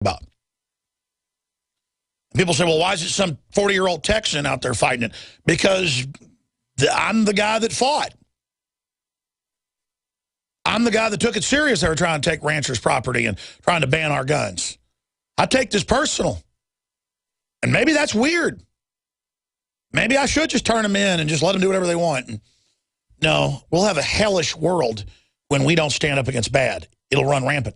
about. People say, well, why is it some 40-year-old Texan out there fighting it? Because I'm the guy that fought. I'm the guy that took it serious. They were trying to take ranchers' property and trying to ban our guns. I take this personal. And maybe that's weird. Maybe I should just turn them in and just let them do whatever they want. And no, we'll have a hellish world when we don't stand up against bad. It'll run rampant.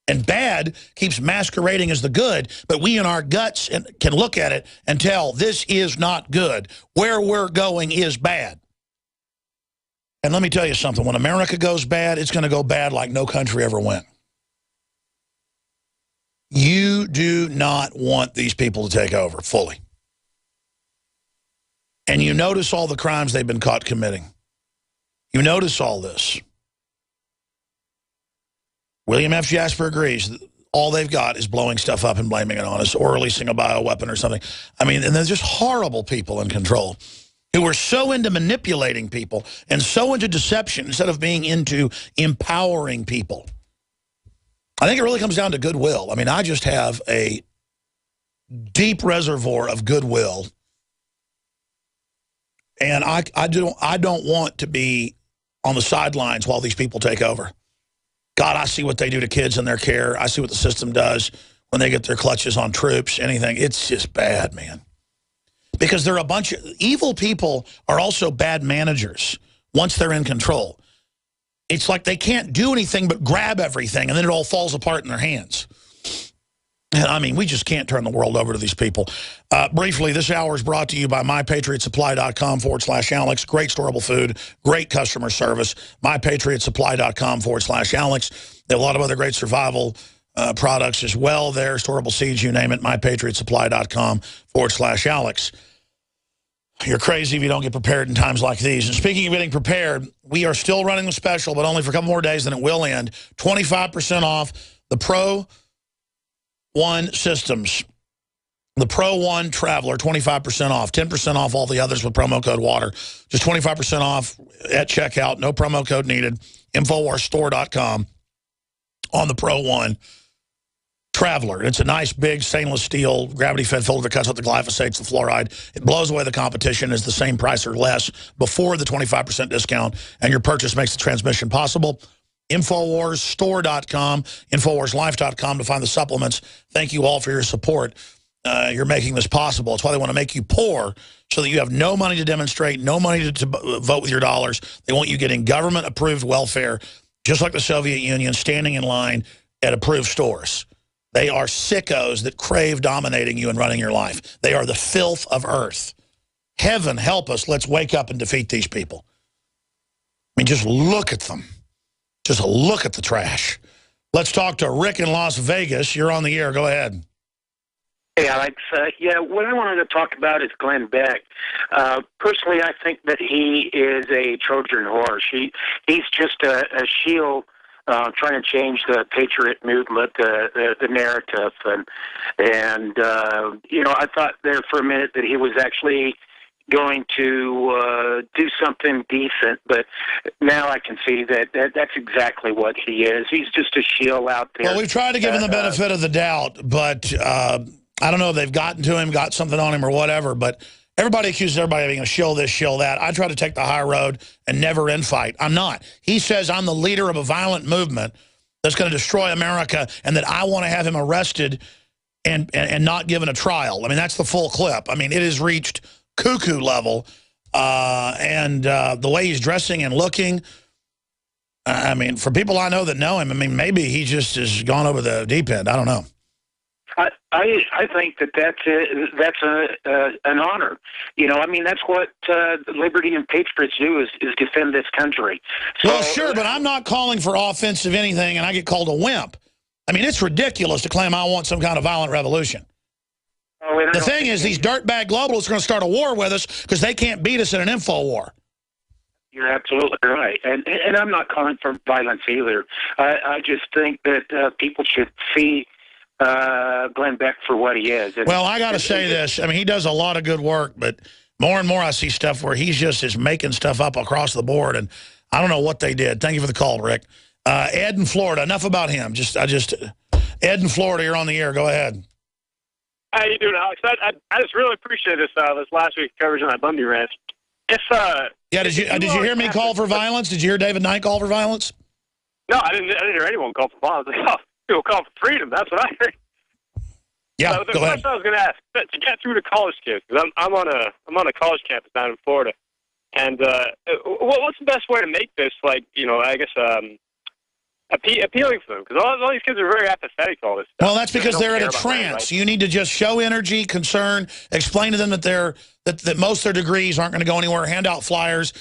And bad keeps masquerading as the good, but we in our guts can look at it and tell this is not good. Where we're going is bad. And let me tell you something. When America goes bad, it's going to go bad like no country ever went. You do not want these people to take over fully. And you notice all the crimes they've been caught committing. You notice all this. William F. Jasper agrees that all they've got is blowing stuff up and blaming it on us or releasing a bioweapon or something. I mean, and they're just horrible people in control who are so into manipulating people and so into deception instead of being into empowering people. I think it really comes down to goodwill. I mean, I just have a deep reservoir of goodwill. And I don't want to be on the sidelines while these people take over. God, I see what they do to kids in their care. I see what the system does when they get their clutches on troops, anything. It's just bad, man. Because they're a bunch of evil people are also bad managers once they're in control. It's like they can't do anything but grab everything, and then it all falls apart in their hands. And I mean, we just can't turn the world over to these people. Briefly, this hour is brought to you by MyPatriotSupply.com/Alex. Great storable food, great customer service. MyPatriotSupply.com/Alex. They have a lot of other great survival products as well there. Storable seeds, you name it. MyPatriotSupply.com/Alex. You're crazy if you don't get prepared in times like these. And speaking of getting prepared, we are still running the special, but only for a couple more days, then it will end. 25% off the Pro One systems. The Pro One Traveler, 25% off. 10% off all the others with promo code WATER. Just 25% off at checkout. No promo code needed. InfoWarsStore.com on the Pro One Traveler. It's a nice, big stainless steel, gravity-fed filter that cuts out the glyphosates, the fluoride. It blows away the competition. It's the same price or less before the 25% discount, and your purchase makes the transmission possible. InfoWarsStore.com, InfoWarsLife.com to find the supplements. Thank you all for your support. You're making this possible. It's why they want to make you poor so that you have no money to demonstrate, no money to vote with your dollars. They want you getting government-approved welfare, just like the Soviet Union, standing in line at approved stores. They are sickos that crave dominating you and running your life. They are the filth of earth. Heaven help us. Let's wake up and defeat these people. I mean, just look at them. Just look at the trash. Let's talk to Rick in Las Vegas. You're on the air. Go ahead. Hey, Alex. Yeah, what I wanted to talk about is Glenn Beck. Personally, I think that he is a Trojan horse. He's just a shield trying to change the patriot movement, the narrative. And you know, I thought there for a minute that he was actually going to do something decent, but now I can see that that's exactly what he is. He's just a shield out there. Well, we've tried to give him the benefit of the doubt, but I don't know if they've gotten to him, got something on him or whatever, but everybody accuses everybody of being a shill this, shill that. I try to take the high road and never infight. I'm not. He says I'm the leader of a violent movement that's going to destroy America and that I want to have him arrested and not given a trial. I mean, that's the full clip. I mean, it has reached cuckoo level, and the way he's dressing and looking, I mean, for people I know that know him, I mean, maybe he just has gone over the deep end. I don't know. I think that's an honor. You know, I mean, that's what liberty and patriots do is defend this country. So, well, sure, but I'm not calling for offensive anything, and I get called a wimp. I mean, it's ridiculous to claim I want some kind of violent revolution. The thing is, these dirtbag globalists are going to start a war with us because they can't beat us in an info war. You're absolutely right. And I'm not calling for violence either. I just think that people should see Glenn Beck for what he is. Well, I got to say this. I mean, he does a lot of good work, but more and more I see stuff where he's just is making stuff up across the board, and I don't know what they did. Thank you for the call, Rick. Ed in Florida. Enough about him. Ed Ed in Florida, you're on the air. Go ahead. How you doing, Alex? I just really appreciate this last week's coverage on that Bundy ranch. Did you hear me call for violence? Did you hear David Knight call for violence? No, I didn't hear anyone call for violence. Oh, people call for freedom. That's what I heard. Yeah, the go ahead. question I was going to ask, to get through to college kids, because I'm on a college campus down in Florida, and what's the best way to make this, like, you know, I guess appealing for them? Because all these kids are very apathetic to all this stuff. Well, that's because they're in a trance. You need to just show energy, concern, explain to them that that most of their degrees aren't going to go anywhere. Hand out flyers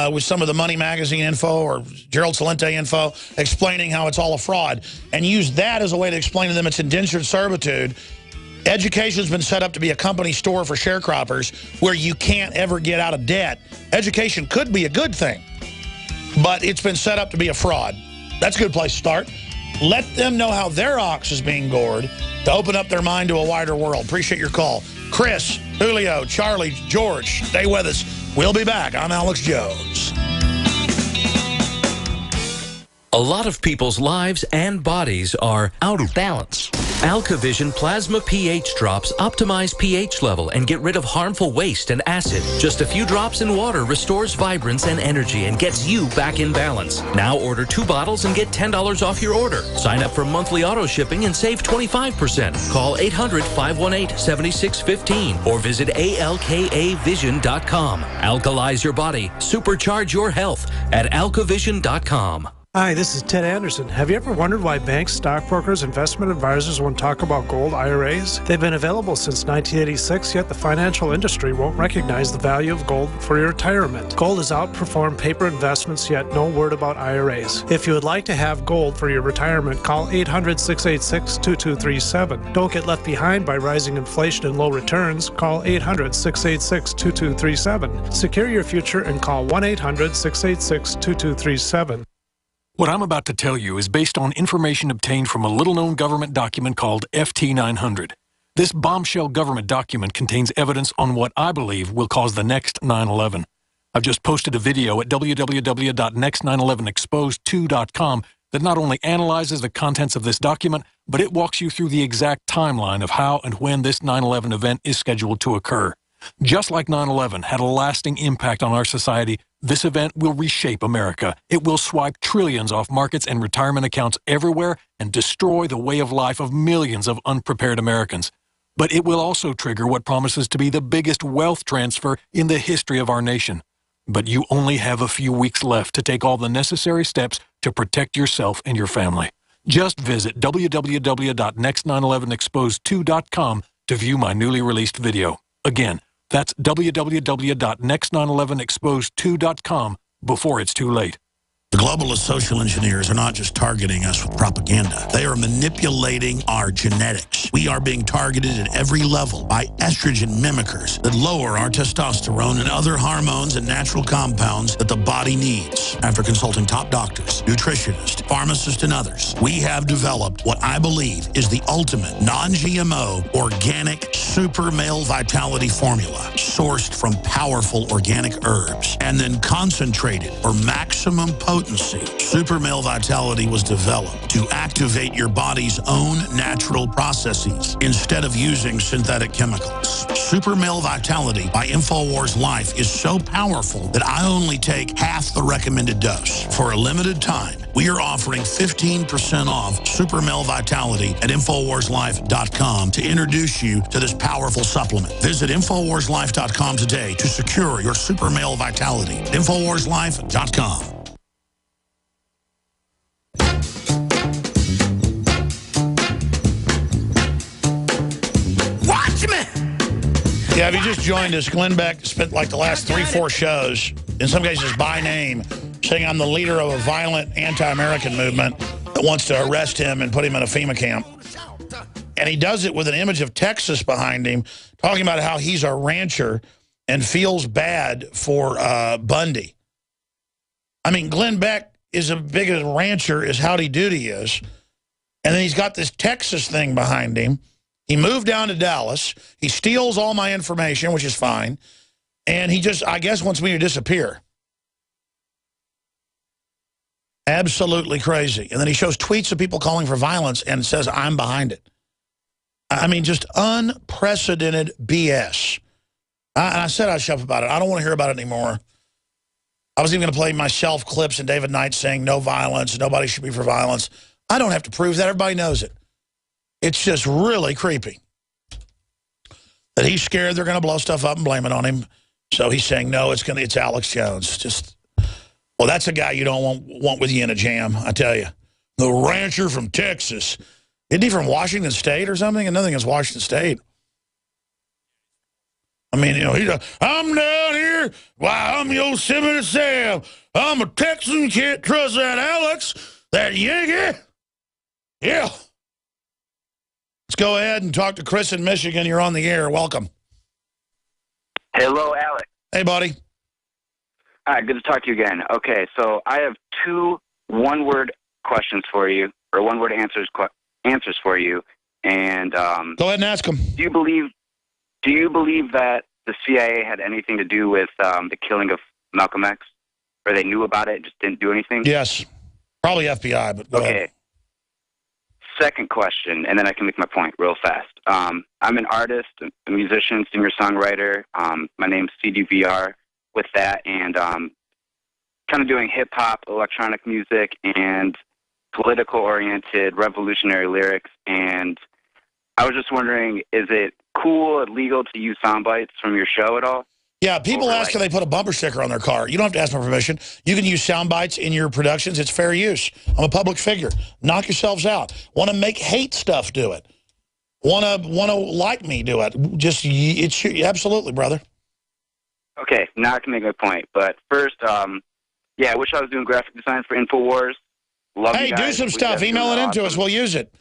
with some of the Money Magazine info or Gerald Celente info, explaining how it's all a fraud, and use that as a way to explain to them it's indentured servitude. Education's been set up to be a company store for sharecroppers where you can't ever get out of debt. Education could be a good thing, but it's been set up to be a fraud. That's a good place to start. Let them know how their ox is being gored to open up their mind to a wider world. Appreciate your call. Chris, Julio, Charlie, George, stay with us. We'll be back. I'm Alex Jones. A lot of people's lives and bodies are out of balance. AlkaVision Plasma pH drops optimize pH level and get rid of harmful waste and acid. Just a few drops in water restores vibrance and energy and gets you back in balance. Now order 2 bottles and get $10 off your order. Sign up for monthly auto shipping and save 25%. Call 800-518-7615 or visit alkavision.com. Alkalize your body. Supercharge your health at alkavision.com. Hi, this is Ted Anderson. Have you ever wondered why banks, stockbrokers, investment advisors won't talk about gold IRAs? They've been available since 1986, yet the financial industry won't recognize the value of gold for your retirement. Gold has outperformed paper investments, yet no word about IRAs. If you would like to have gold for your retirement, call 800-686-2237. Don't get left behind by rising inflation and low returns. Call 800-686-2237. Secure your future and call 1-800-686-2237. What I'm about to tell you is based on information obtained from a little-known government document called FT900. This bombshell government document contains evidence on what I believe will cause the next 9/11. I've just posted a video at www.next911exposed2.com that not only analyzes the contents of this document, but it walks you through the exact timeline of how and when this 9/11 event is scheduled to occur. Just like 9/11 had a lasting impact on our society, this event will reshape America. It will swipe trillions off markets and retirement accounts everywhere and destroy the way of life of millions of unprepared Americans. But it will also trigger what promises to be the biggest wealth transfer in the history of our nation. But you only have a few weeks left to take all the necessary steps to protect yourself and your family. Just visit www.next911exposed2.com to view my newly released video. Again, that's www.next911exposed2.com before it's too late. The globalist social engineers are not just targeting us with propaganda. They are manipulating our genetics. We are being targeted at every level by estrogen mimickers that lower our testosterone and other hormones and natural compounds that the body needs. After consulting top doctors, nutritionists, pharmacists, and others, we have developed what I believe is the ultimate non-GMO organic super male vitality formula sourced from powerful organic herbs and then concentrated for maximum potency. Super Male Vitality was developed to activate your body's own natural processes instead of using synthetic chemicals. Super Male Vitality by InfoWars Life is so powerful that I only take half the recommended dose. For a limited time, we are offering 15% off Super Male Vitality at InfoWarsLife.com to introduce you to this powerful supplement. Visit InfoWarsLife.com today to secure your Super Male Vitality at InfoWarsLife.com. Yeah, if you just joined us, Glenn Beck spent like the last 3-4 shows, in some cases by name, saying I'm the leader of a violent anti-American movement that wants to arrest him and put him in a FEMA camp. And he does it with an image of Texas behind him, talking about how he's a rancher and feels bad for Bundy. I mean, Glenn Beck is as big a rancher as Howdy Doody is. And then he's got this Texas thing behind him. He moved down to Dallas. He steals all my information, which is fine. And he just, I guess, wants me to disappear. Absolutely crazy. And then he shows tweets of people calling for violence and says, I'm behind it. I mean, just unprecedented BS. And I said I'd shut up about it. I don't want to hear about it anymore. I was even going to play myself clips and David Knight saying no violence, nobody should be for violence. I don't have to prove that. Everybody knows it. It's just really creepy that he's scared they're going to blow stuff up and blame it on him. So he's saying, no, it's Alex Jones. Just, well, that's a guy you don't want with you in a jam, I tell you. The rancher from Texas. Isn't he from Washington State or something? And nothing against Washington State. I mean, you know, I'm down here. Why, I'm Yosemite Sam. I'm a Texan. Can't trust that Alex. That Yankee. Yeah. Let's go ahead and talk to Chris in Michigan. You're on the air. Welcome. Hello, Alex. Hey, buddy. All right, good to talk to you again. Okay, so I have two one-word questions for you, or one-word answers for you. And go ahead and ask them. Do you believe that the CIA had anything to do with the killing of Malcolm X, or they knew about it, just didn't do anything? Yes, probably FBI. But go ahead. Second question, and then I can make my point real fast. I'm an artist, a musician, singer-songwriter. My name's CDVR with that, and kind of doing hip-hop, electronic music, and political-oriented, revolutionary lyrics. And I was just wondering, is it cool, illegal to use sound bites from your show at all? Yeah, people ask if they put a bumper sticker on their car. You don't have to ask my permission. You can use sound bites in your productions. It's fair use. I'm a public figure. Knock yourselves out. Want to make hate stuff, do it. Want to like me, do it. Just, it's absolutely, brother. Okay, now I can make my point. But first, yeah, I wish I was doing graphic design for InfoWars. Love you guys. Do some stuff. Email it into us. We'll use it.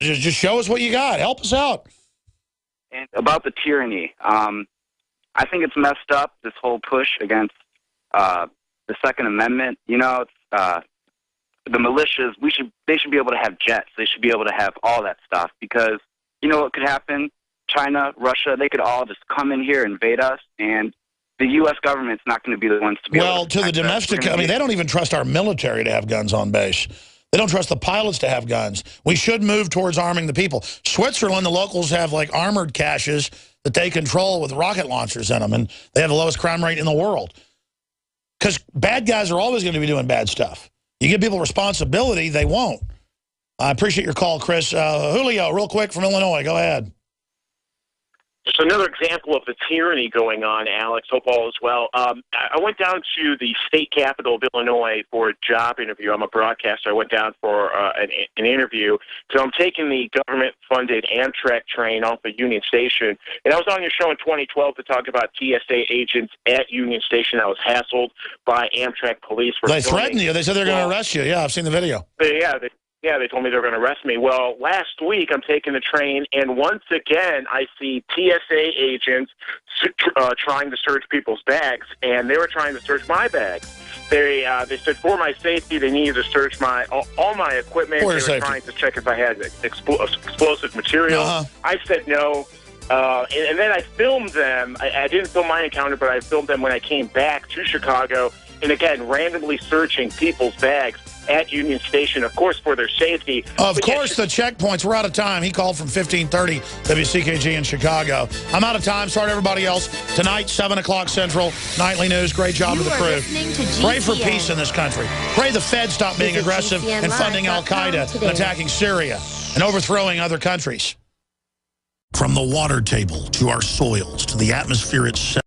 Just show us what you got. Help us out. And about the tyranny, I think it's messed up, this whole push against the Second Amendment. You know, it's, the militias, they should be able to have jets. They should be able to have all that stuff because, you know what could happen? China, Russia, they could all just come in here, invade us, and the U.S. government's not going to be the ones to be able to the domestic, I mean, they don't even trust our military to have guns on base. They don't trust the pilots to have guns. We should move towards arming the people. Switzerland, the locals have, like, armored caches that they control with rocket launchers in them, and they have the lowest crime rate in the world. Because bad guys are always going to be doing bad stuff. You give people responsibility, they won't. I appreciate your call, Chris. Julio, real quick from Illinois. Go ahead. Just another example of the tyranny going on, Alex. Hope all is well. I went down to the state capital of Illinois for a job interview. I'm a broadcaster. I went down for an interview. So I'm taking the government-funded Amtrak train off of Union Station. And I was on your show in 2012 to talk about TSA agents at Union Station that was hassled by Amtrak police. They threatened you. They said they're going to arrest you. Yeah, I've seen the video. Yeah, they told me they were going to arrest me. Well, last week I'm taking the train, and once again I see TSA agents trying to search people's bags, and they were trying to search my bags. They said for my safety they needed to search all my equipment. They were trying to check if I had explosive material. I said no. And then I filmed them. I didn't film my encounter, but I filmed them when I came back to Chicago, and again, randomly searching people's bags at Union Station, of course, for their safety. Of course, the checkpoints. We're out of time. He called from 1530 WCKG in Chicago. I'm out of time. Sorry to everybody else. Tonight, 7 o'clock Central, Nightly News. Great job to the crew. Pray for peace in this country. Pray the Fed stop being aggressive and funding Al-Qaeda and attacking Syria and overthrowing other countries. From the water table to our soils to the atmosphere itself.